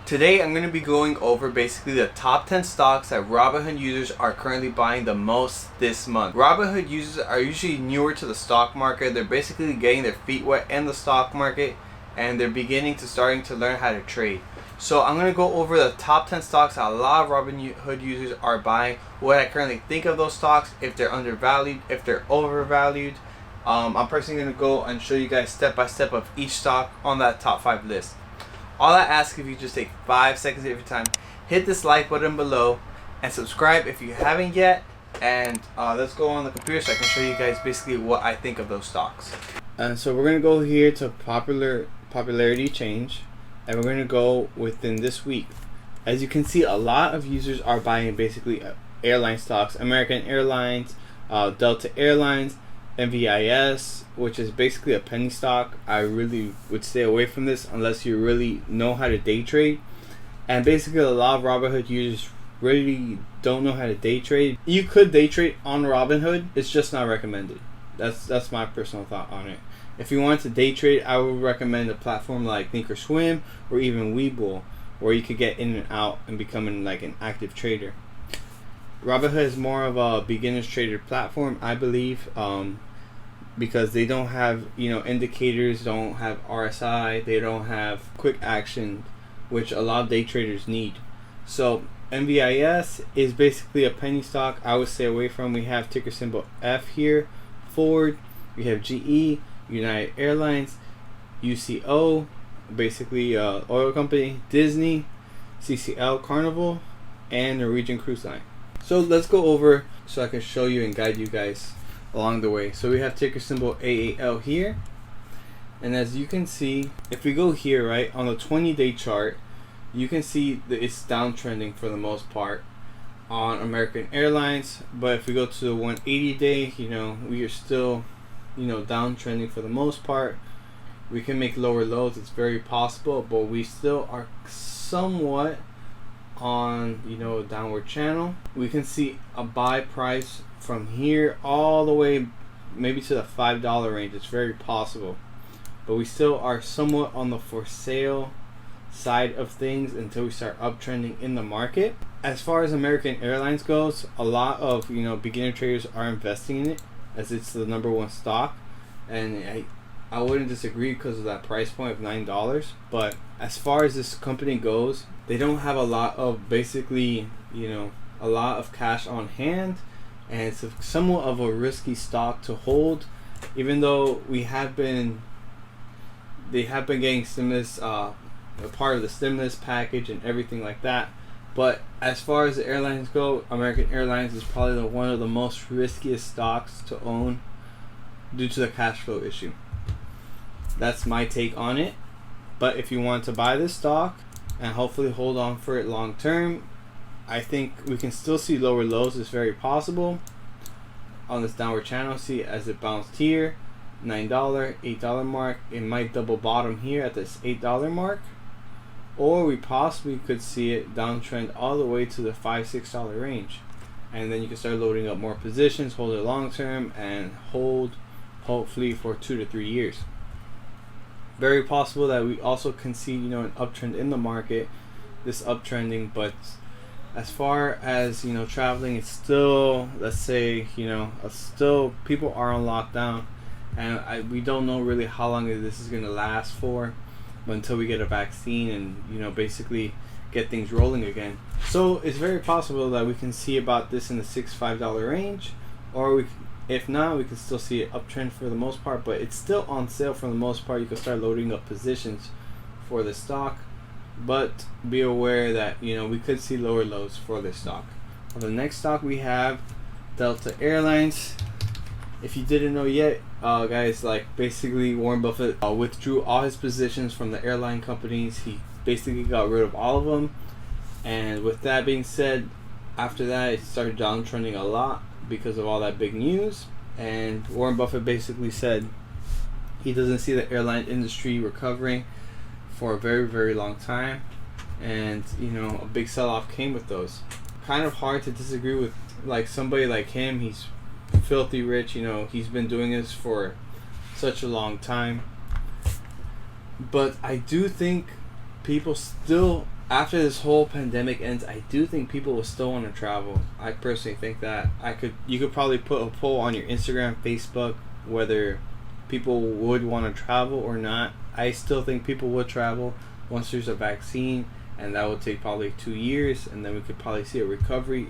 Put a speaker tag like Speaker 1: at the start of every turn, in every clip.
Speaker 1: Today I'm going to be going over basically the top 10 stocks that Robinhood users are currently buying the most this month. Robinhood users are usually newer to the stock market. They're basically getting their feet wet in the stock market and they're starting to learn how to trade. So I'm going to go over the top 10 stocks that a lot of Robinhood users are buying, what I currently think of those stocks, if they're undervalued, if they're overvalued. I'm personally going to go and show you guys step by step of each stock on that top 5 list. All I ask if you just take 5 seconds of your time, hit this like button below and subscribe if you haven't yet, and let's go on the computer so I can show you guys basically what I think of those stocks. And so we're going to go here to popularity change, and we're going to go within this week. As you can see, a lot of users are buying basically airline stocks, American Airlines, Delta Airlines, MVIS, which is basically a penny stock. I really would stay away from this unless you really know how to day trade. And basically a lot of Robinhood users really don't know how to day trade. You could day trade on Robinhood, it's just not recommended. That's my personal thought on it. If you want to day trade, I would recommend a platform like Thinkorswim or even Webull, where you could get in and out and becoming like an active trader. Robinhood is more of a beginner's trader platform, I believe, because they don't have indicators, don't have RSI, they don't have quick action, which a lot of day traders need. So MVIS is basically a penny stock I would stay away from. We have ticker symbol F here, Ford, we have GE, United Airlines, UCO, basically oil company, Disney, CCL, Carnival, and Norwegian Cruise Line. So let's go over so I can show you and guide you guys along the way. So we have ticker symbol AAL here, and as you can see, if we go here right on the 20-day chart, you can see that it's downtrending for the most part on American Airlines. But if we go to the 180-day, we are still downtrending for the most part. We can make lower lows, it's very possible, but we still are somewhat on a downward channel. We can see a buy price from here all the way maybe to the $5 range. It's very possible, but we still are somewhat on the for sale side of things until we start uptrending in the market. As far as American Airlines goes, a lot of beginner traders are investing in it as it's the #1 stock, and I wouldn't disagree because of that price point of $9. But as far as this company goes, they don't have a lot of basically a lot of cash on hand, and it's somewhat of a risky stock to hold, even though they have been getting stimulus, a part of the stimulus package and everything like that. But as far as the airlines go, American Airlines is probably one of the most riskiest stocks to own due to the cash flow issue. That's my take on it. But if you want to buy this stock and hopefully hold on for it long term, I think we can still see lower lows. It's very possible on this downward channel. See, as it bounced here, $9, $8 mark, it might double bottom here at this $8 mark, or we possibly could see it downtrend all the way to the $5, $6 range, and then you can start loading up more positions, hold it long term, and hold hopefully for 2 to 3 years. Very possible that we also can see an uptrend in the market, this uptrending. But as far as traveling, it's still, let's say still people are on lockdown, and we don't know really how long this is going to last for until we get a vaccine and basically get things rolling again. So it's very possible that we can see about this in the $6-$5 range, or if not, we can still see it uptrend for the most part, but it's still on sale for the most part. You can start loading up positions for the stock, but be aware that we could see lower lows for this stock. On the next stock, we have Delta Airlines. If you didn't know yet, guys, basically Warren Buffett withdrew all his positions from the airline companies. He basically got rid of all of them, and with that being said, after that it started downtrending a lot because of all that big news. And Warren Buffett basically said he doesn't see the airline industry recovering for a very, very long time, and a big sell-off came with those. Kind of hard to disagree with somebody like him. He's filthy rich, he's been doing this for such a long time. But I do think people still after this whole pandemic ends, I do think people will still want to travel. I personally think that you could probably put a poll on your Instagram, Facebook, whether people would want to travel or not. I still think people would travel once there's a vaccine, and that would take probably 2 years, and then we could probably see a recovery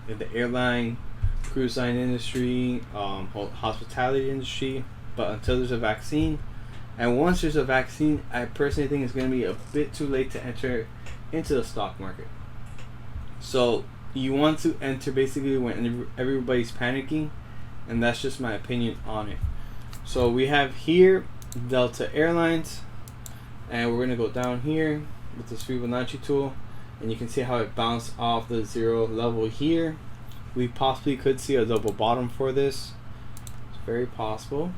Speaker 1: in the airline, cruise line industry, hospitality industry. But until there's a vaccine, and once there's a vaccine, I personally think it's going to be a bit too late to enter into the stock market. So you want to enter basically when everybody's panicking, and that's just my opinion on it. So we have here Delta Airlines, and we're going to go down here with this Fibonacci tool, and you can see how it bounced off the 0 level here. We possibly could see a double bottom for this. It's very possible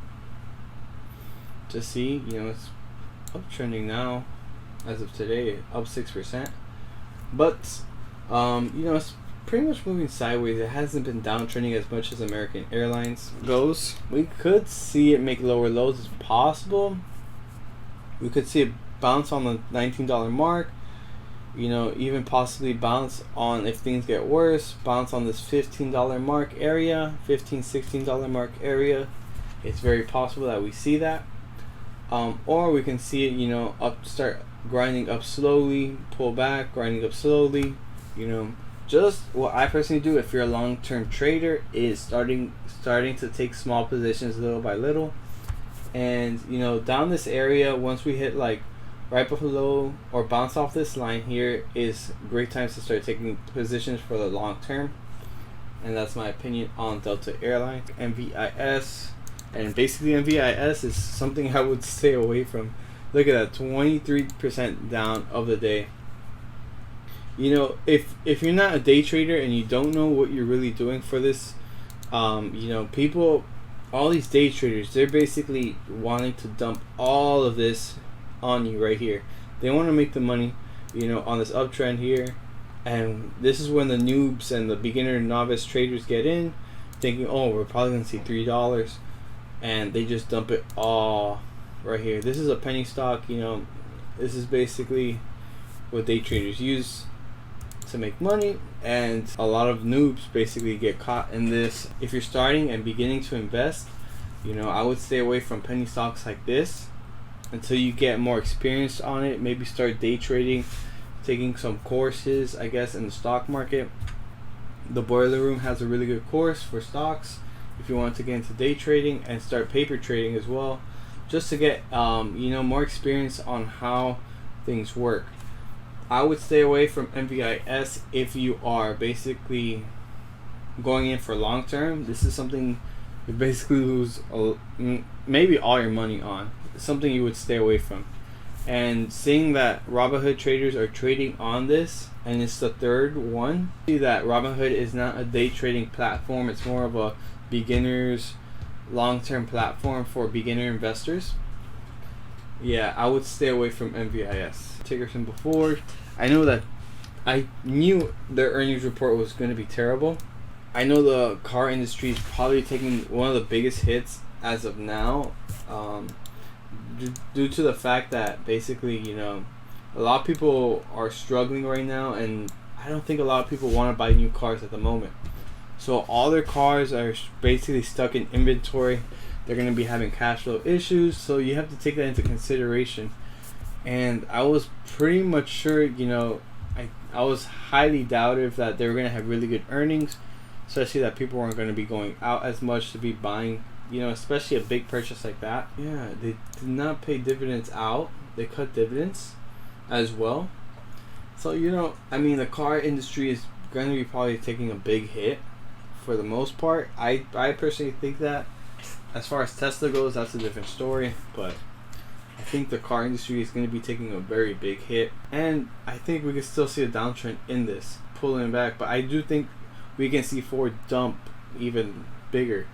Speaker 1: to see. It's uptrending now as of today, up 6%, but it's pretty much moving sideways. It hasn't been downtrending as much as American Airlines goes. We could see it make lower lows. It's possible. We could see it bounce on the $19 mark, even possibly bounce on, if things get worse, bounce on this $15 mark area, $16 mark area. It's very possible that we see that. Or we can see it, start grinding up slowly, pull back, grinding up slowly. Just what I personally do, if you're a long-term trader, is starting to take small positions little by little. And down this area, once we hit like right below or bounce off this line here, is great times to start taking positions for the long term. And that's my opinion on Delta Airlines, MVIS. And basically MVIS is something I would stay away from. Look at that, 23% down of the day. If you're not a day trader and you don't know what you're really doing for this, people, all these day traders, they're basically wanting to dump all of this on you right here. They want to make the money, on this uptrend here. And this is when the noobs and the beginner and novice traders get in, thinking, oh, we're probably going to see $3. And they just dump it all right here. This is a penny stock. This is basically what day traders use to make money, and a lot of noobs basically get caught in this. If you're starting and beginning to invest, I would stay away from penny stocks like this until you get more experience on it. Maybe start day trading, taking some courses, I guess, in the stock market. The Boiler Room has a really good course for stocks if you want to get into day trading and start paper trading as well, just to get more experience on how things work. I would stay away from MVIS if you are basically going in for long term. This is something you basically lose maybe all your money on. It's something you would stay away from. And seeing that Robinhood traders are trading on this, and it's the third one, see that Robinhood is not a day trading platform. It's more of a beginners long-term platform for beginner investors. Yeah, I would stay away from MVIS. Ticker symbol Ford. I know that I knew their earnings report was going to be terrible. I know the car industry is probably taking one of the biggest hits as of now, due to the fact that basically, a lot of people are struggling right now, and I don't think a lot of people want to buy new cars at the moment. So all their cars are basically stuck in inventory. They're going to be having cash flow issues, so you have to take that into consideration. And I was pretty much sure, I was highly doubted that they were going to have really good earnings, especially that people weren't going to be going out as much to be buying, especially a big purchase like that. Yeah, they did not pay dividends out. They cut dividends as well. So, the car industry is going to be probably taking a big hit for the most part. I personally think that. As far as Tesla goes, that's a different story, but I think the car industry is going to be taking a very big hit, and I think we can still see a downtrend in this, pulling back, but I do think we can see Ford dump even bigger.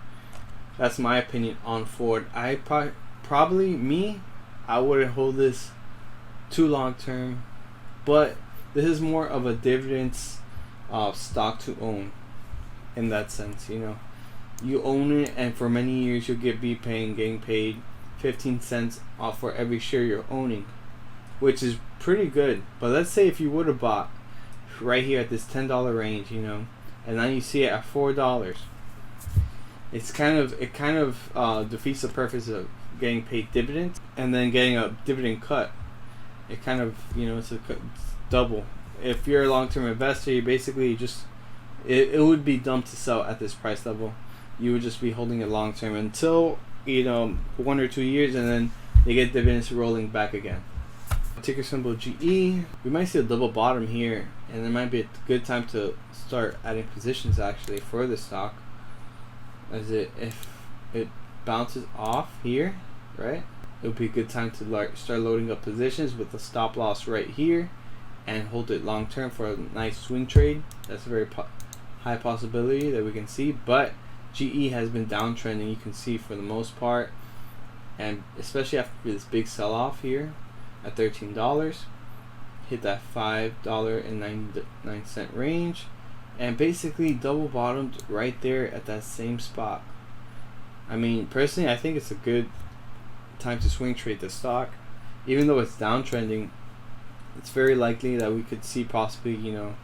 Speaker 1: That's my opinion on Ford. I wouldn't hold this too long term, but this is more of a dividends stock to own in that sense. You own it, and for many years you'll getting paid 15 cents off for every share you're owning. which is pretty good. But let's say if you would have bought right here at this $10 range, you know, and now you see it at $4, it kind of defeats the purpose of getting paid dividends and then getting a dividend cut. It kind of, you know, it's double. If you're a long-term investor, you basically just it would be dumb to sell at this price level. You would just be holding it long-term until, you know, 1 or 2 years, and then they get dividends rolling back again. Ticker symbol GE. We might see a double bottom here, and it might be a good time to start adding positions actually for the stock. As if it bounces off here, right? It would be a good time to start loading up positions with a stop loss right here, and hold it long term for a nice swing trade. That's a very high possibility that we can see. But GE has been downtrending, you can see, for the most part, and especially after this big sell-off here at $13, hit that $5.99 range, and basically double bottomed right there at that same spot. I mean, personally, I think it's a good time to swing trade the stock. Even though it's downtrending, it's very likely that we could see possibly, you know,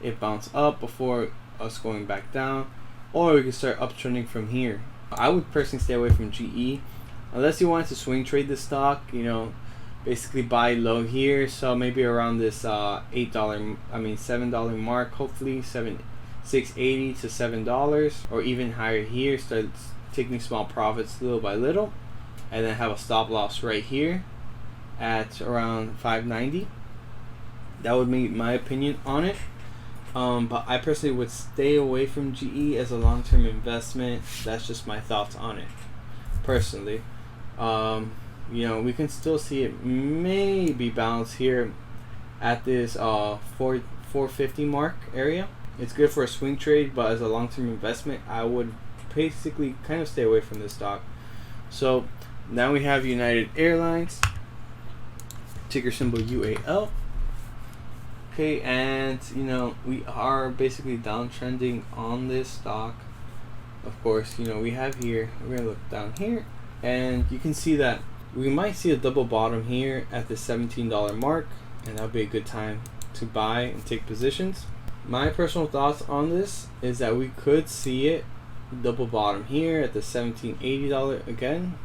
Speaker 1: it bounce up before us going back down, or we could start uptrending from here. I would personally stay away from GE unless you wanted to swing trade the stock, you know, basically buy low here, so maybe around this $7 mark, hopefully $6.80 to $7, or even higher here. Start taking small profits little by little, and then have a stop loss right here at around $5.90. That would be my opinion on it. But I personally would stay away from GE as a long-term investment. That's just my thoughts on it personally. You know, we can still see it maybe bounce here at this 450 mark area. It's good for a swing trade, but as a long-term investment, I would basically kind of stay away from this stock. So now we have United Airlines, ticker symbol UAL. Okay, and you know, we are basically downtrending on this stock. Of course, you know, we have here, we're gonna look down here, and you can see that we might see a double bottom here at the $17 mark, and that'll be a good time to buy and take positions. My personal thoughts on this is that we could see it double bottom here at the $17.80 again.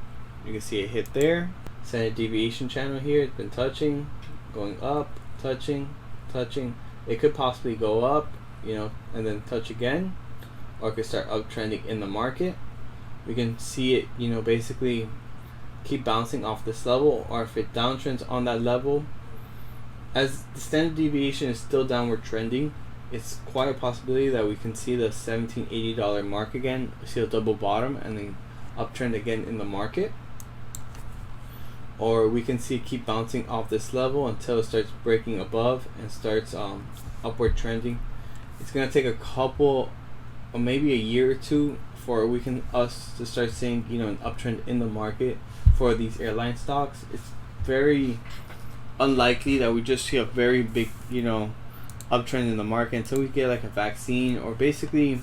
Speaker 1: You can see it hit there. Standard deviation channel here, it's been touching, going up, touching. It could possibly go up, you know, and then touch again, or it could start uptrending in the market. We can see it, you know, basically keep bouncing off this level, or if it downtrends on that level, as the standard deviation is still downward trending, it's quite a possibility that we can see the $17.80 mark again, see a double bottom, and then uptrend again in the market. Or we can see it keep bouncing off this level until it starts breaking above and starts upward trending. It's gonna take a couple, or maybe a year or two, for us to start seeing, you know, an uptrend in the market for these airline stocks. It's very unlikely that we just see a very big, you know, uptrend in the market until we get like a vaccine, or basically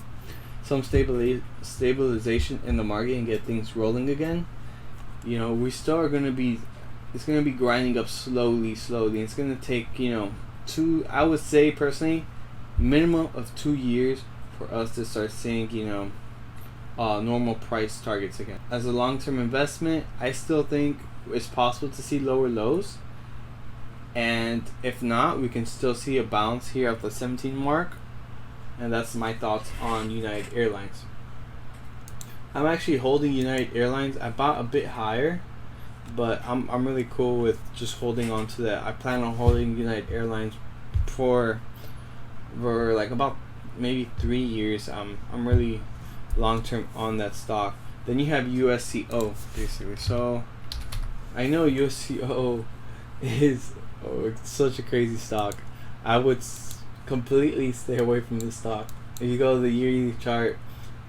Speaker 1: some stabilization in the market and get things rolling again. You know, we still are going to be, it's going to be grinding up slowly. It's going to take, you know, I would say personally, minimum of 2 years for us to start seeing, you know, normal price targets again. As a long-term investment, I still think it's possible to see lower lows. And if not, we can still see a bounce here at the 17 mark. And that's my thoughts on United Airlines. I'm actually holding United Airlines. I bought a bit higher, but I'm really cool with just holding on to that. I plan on holding United Airlines for like about maybe 3 years. I'm really long term on that stock. Then you have USCO basically. So I know USCO is it's such a crazy stock. I would completely stay away from this stock. If you go to the yearly chart,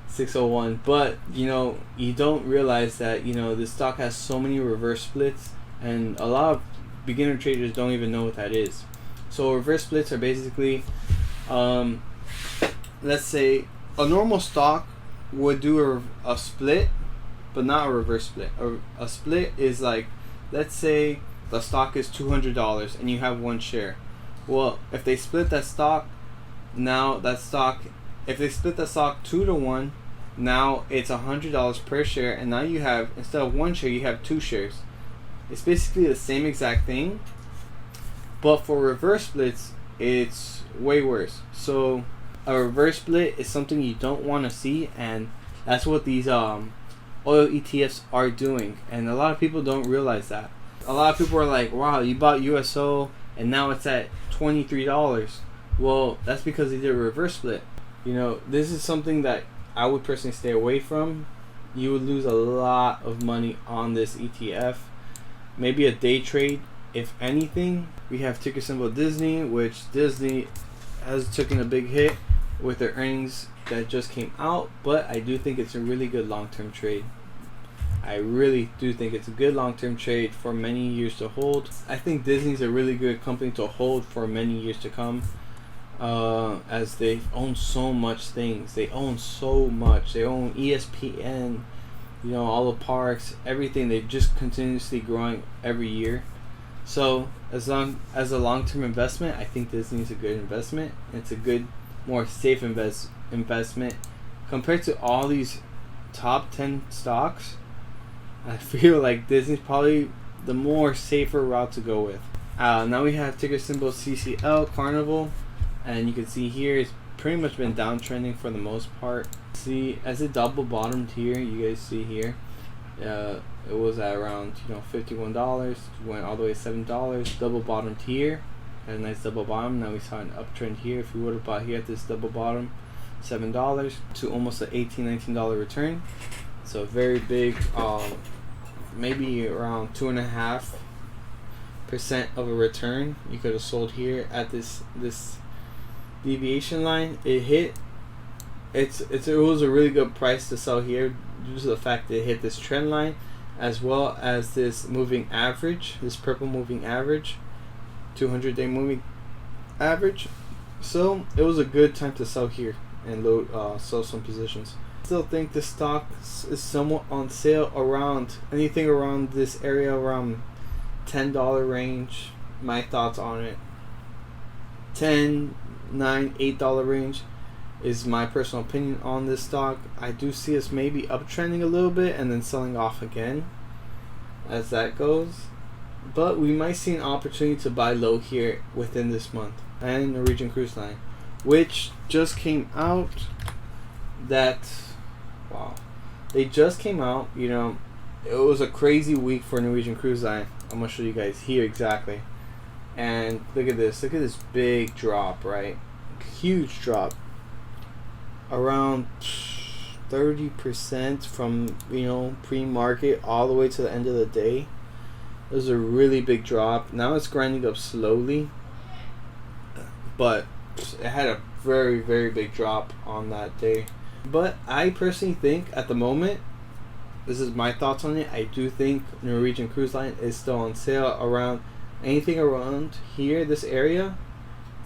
Speaker 1: 601, but you know, you don't realize that, you know, this stock has so many reverse splits, and a lot of beginner traders don't even know what that is. So reverse splits are basically, let's say a normal stock would do a split, but not a reverse split. A split is like, let's say the stock is $200 and you have one share. Well, if they split that stock, if they split that stock 2 to 1, now it's $100 per share, and now you have, instead of one share, you have 2 shares. It's basically the same exact thing, but for reverse splits, it's way worse. So a reverse split is something you don't want to see, and that's what these oil ETFs are doing, and a lot of people don't realize that. A lot of people are like, wow, you bought USO and now it's at $23. Well, that's because they did a reverse split. You know, this is something that I would personally stay away from. You would lose a lot of money on this ETF. Maybe a day trade, if anything. We have ticker symbol Disney, which Disney has taken a big hit with their earnings that just came out, but I do think it's a really good long-term trade. I really do think it's a good long-term trade for many years to hold. I think Disney's a really good company to hold for many years to come, as they own so much things. They own so much. They own ESPN, you know, all the parks, everything. They're just continuously growing every year. So as a long-term investment, I think Disney's a good investment. It's a good, more safe investment compared to all these top 10 stocks. I feel like Disney's probably the more safer route to go with. Now we have ticker symbol CCL, Carnival, and you can see here it's pretty much been downtrending for the most part. See, as it double bottomed here, you guys see here, it was at around, you know, $51, went all the way to $7, double bottomed here, had a nice double bottom. Now we saw an uptrend here. If we would have bought here at this double bottom, $7 to almost an $18-19 return. So very big, maybe around 2.5% of a return. You could have sold here at this deviation line. It hit. It was a really good price to sell here due to the fact that it hit this trend line, as well as this moving average, this purple moving average, 200-day moving average. So it was a good time to sell here and sell some positions. Still think the stock is somewhat on sale around anything around this area, around $10 range. My thoughts on it, $10, $9, $8 range is my personal opinion on this stock. I do see us maybe uptrending a little bit and then selling off again as that goes, but we might see an opportunity to buy low here within this month. And Norwegian Cruise Line, which just came out, that wow, they just came out. You know, it was a crazy week for Norwegian Cruise Line. I'm gonna show you guys here exactly. And look at this big drop, right? Huge drop, around 30% from, you know, pre-market all the way to the end of the day. It was a really big drop. Now it's grinding up slowly, but it had a very, very big drop on that day. But I personally think at the moment, this is my thoughts on it, I do think Norwegian Cruise Line is still on sale around anything around here, this area,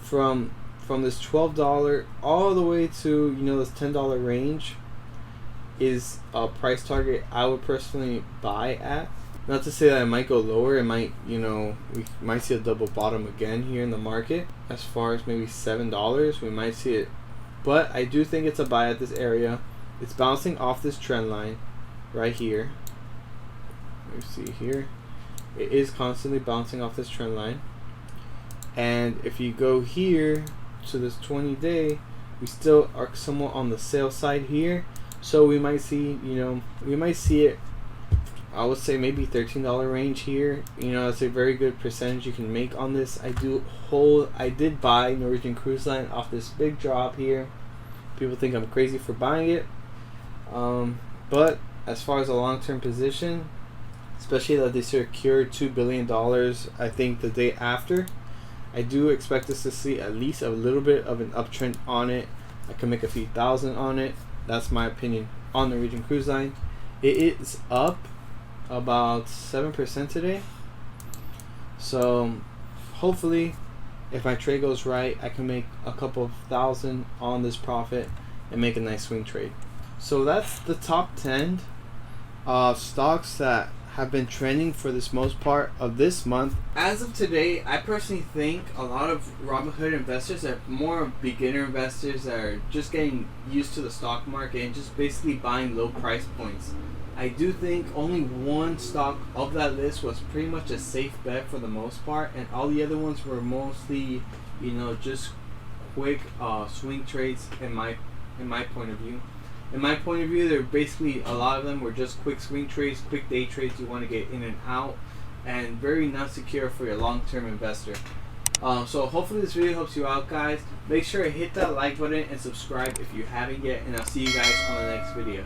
Speaker 1: from this $12 all the way to, you know, this $10 range is a price target I would personally buy at. Not to say that it might go lower. It might, you know, we might see a double bottom again here in the market. As far as maybe $7, we might see it. But I do think it's a buy at this area. It's bouncing off this trend line right here. Let me see here. It is constantly bouncing off this trend line. And if you go here to this 20-day, we still are somewhat on the sale side here. So we might see, you know, we might see it, I would say maybe $13 range here. You know, it's a very good percentage you can make on this. I did buy Norwegian Cruise Line off this big drop here. People think I'm crazy for buying it. But as far as a long-term position, especially that they secured $2 billion, I think the day after, I do expect us to see at least a little bit of an uptrend on it. I can make a few thousand on it. That's my opinion on the Norwegian Cruise Line. It is up about 7% today. So hopefully, if my trade goes right, I can make a couple of thousand on this profit and make a nice swing trade. So that's the top 10 stocks that have been trending for this most part of this month. As of today, I personally think a lot of Robinhood investors are more beginner investors that are just getting used to the stock market and just basically buying low price points. I do think only one stock of that list was pretty much a safe bet for the most part, and all the other ones were mostly, you know, just quick swing trades in my point of view. In my point of view, they're basically, a lot of them were just quick swing trades, quick day trades you want to get in and out, and very not secure for your long-term investor. So hopefully this video helps you out, guys. Make sure to hit that like button and subscribe if you haven't yet, and I'll see you guys on the next video.